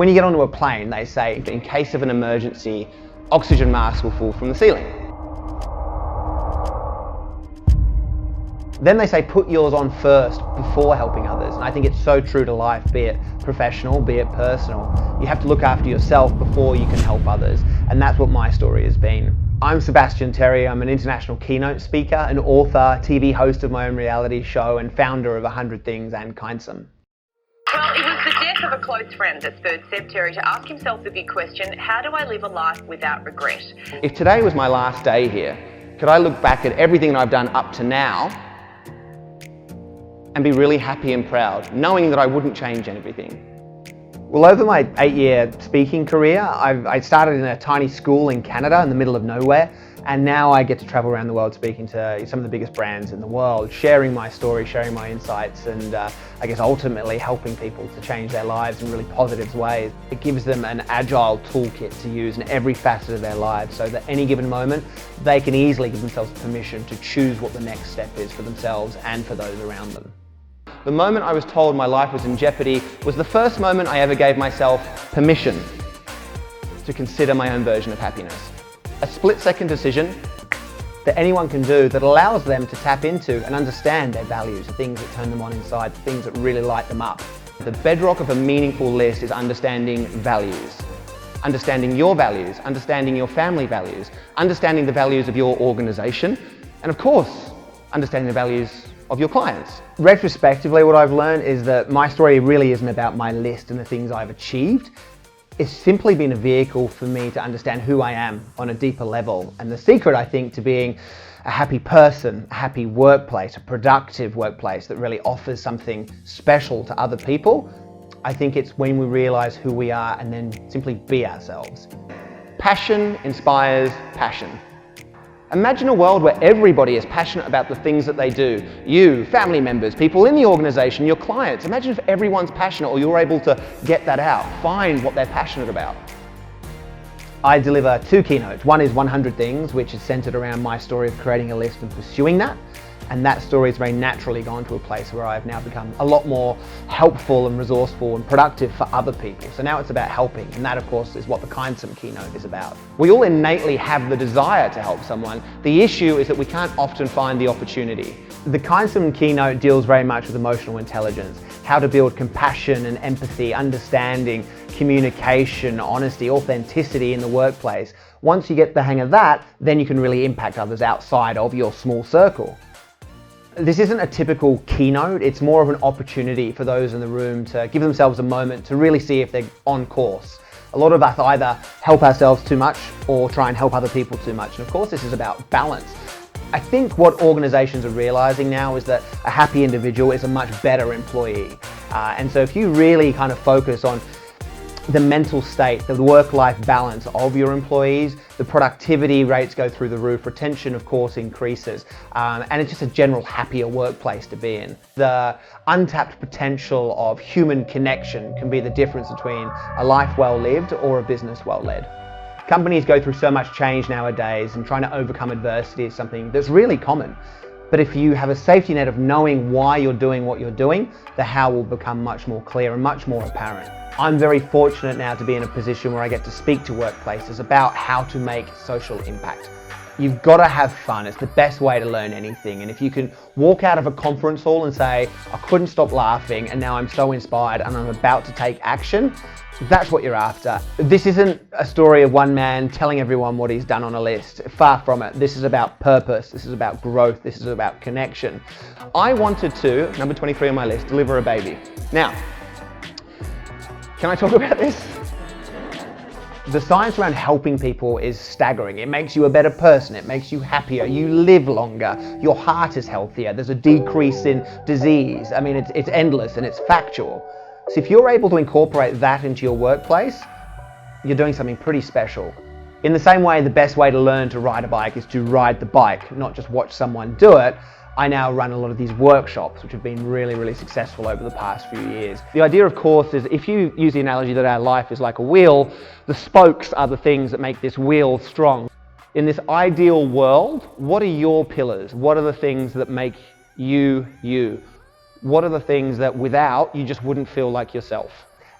When you get onto a plane, they say, in case of an emergency, oxygen masks will fall from the ceiling. Then they say put yours on first before helping others. And I think it's so true to life, be it professional, be it personal. You have to look after yourself before you can help others. And that's what my story has been. I'm Sebastian Terry. I'm an international keynote speaker, an author, TV host of my own reality show, and founder of 100 Things and Kindsome. Well, it was the death of a close friend that spurred Seb Terry to ask himself the big question, how do I live a life without regret? If today was my last day here, could I look back at everything that I've done up to now and be really happy and proud, knowing that I wouldn't change anything? Well, over my 8-year speaking career, I started in a tiny school in Canada in the middle of nowhere, and now I get to travel around the world speaking to some of the biggest brands in the world, sharing my story, sharing my insights, and I guess ultimately helping people to change their lives in really positive ways. It gives them an agile toolkit to use in every facet of their lives, so that any given moment they can easily give themselves permission to choose what the next step is for themselves and for those around them. The moment I was told my life was in jeopardy was the first moment I ever gave myself permission to consider my own version of happiness. A split-second decision that anyone can do that allows them to tap into and understand their values, the things that turn them on inside, the things that really light them up. The bedrock of a meaningful list is understanding values. Understanding your values, understanding your family values, understanding the values of your organization, and of course, understanding the values of your clients. Retrospectively, what I've learned is that my story really isn't about my list and the things I've achieved. It's simply been a vehicle for me to understand who I am on a deeper level. And the secret, I think, to being a happy person, a happy workplace, a productive workplace that really offers something special to other people, I think it's when we realize who we are and then simply be ourselves. Passion inspires passion. Imagine a world where everybody is passionate about the things that they do. You, family members, people in the organization, your clients. Imagine if everyone's passionate, or you're able to get that out, find what they're passionate about. I deliver 2 keynotes. One is 100 Things, which is centered around my story of creating a list and pursuing that. And that story has very naturally gone to a place where I've now become a lot more helpful and resourceful and productive for other people. So now it's about helping, and that of course is what the Kindsome keynote is about. We all innately have the desire to help someone. The issue is that we can't often find the opportunity. The Kindsome keynote deals very much with emotional intelligence, how to build compassion and empathy, understanding, communication, honesty, authenticity in the workplace. Once you get the hang of that, then you can really impact others outside of your small circle. This isn't a typical keynote, it's more of an opportunity for those in the room to give themselves a moment to really see if they're on course. A lot of us either help ourselves too much or try and help other people too much, and of course this is about balance. I think what organizations are realizing now is that a happy individual is a much better employee. And so if you really kind of focus on the mental state, the work-life balance of your employees, the productivity rates go through the roof, retention of course increases, and it's just a general happier workplace to be in. The untapped potential of human connection can be the difference between a life well lived or a business well led. Companies go through so much change nowadays, and trying to overcome adversity is something that's really common. But if you have a safety net of knowing why you're doing what you're doing, the how will become much more clear and much more apparent. I'm very fortunate now to be in a position where I get to speak to workplaces about how to make social impact. You've got to have fun. It's the best way to learn anything. And if you can walk out of a conference hall and say, I couldn't stop laughing and now I'm so inspired and I'm about to take action, that's what you're after. This isn't a story of one man telling everyone what he's done on a list. Far from it. This is about purpose. This is about growth. This is about connection. I wanted to, number 23 on my list, deliver a baby. Now, can I talk about this? The science around helping people is staggering. It makes you a better person. It makes you happier. You live longer. Your heart is healthier. There's a decrease in disease. I mean, it's endless and it's factual. So if you're able to incorporate that into your workplace, you're doing something pretty special. In the same way, the best way to learn to ride a bike is to ride the bike, not just watch someone do it. I now run a lot of these workshops, which have been really, really successful over the past few years. The idea, of course, is if you use the analogy that our life is like a wheel, the spokes are the things that make this wheel strong. In this ideal world, what are your pillars? What are the things that make you, you? What are the things that without, you just wouldn't feel like yourself?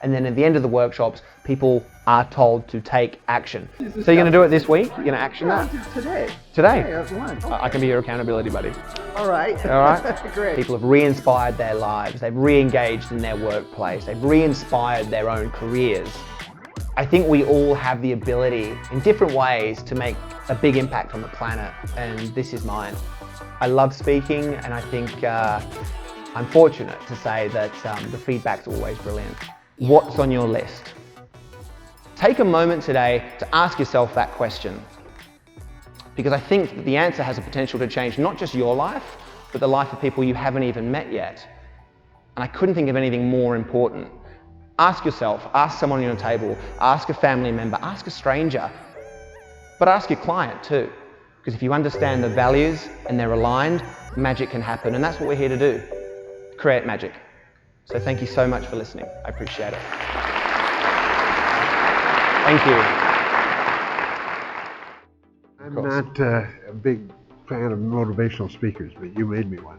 And then at the end of the workshops, people are told to take action. So you're going to do it this week? You're going to action that? Today. Today? That's one. Okay. I can be your accountability buddy. All right. All right? Great. People have re-inspired their lives. They've re-engaged in their workplace. They've re-inspired their own careers. I think we all have the ability in different ways to make a big impact on the planet, and this is mine. I love speaking, and I think I'm fortunate to say that the feedback's always brilliant. What's on your list? Take a moment today to ask yourself that question, because I think that the answer has a potential to change not just your life, but the life of people you haven't even met yet. And I couldn't think of anything more important. Ask yourself, ask someone on your table, ask a family member, ask a stranger, but ask your client too. Because if you understand the values and they're aligned, magic can happen. And that's what we're here to do, create magic. So thank you so much for listening. I appreciate it. Thank you. I'm not a big fan of motivational speakers, but you made me one.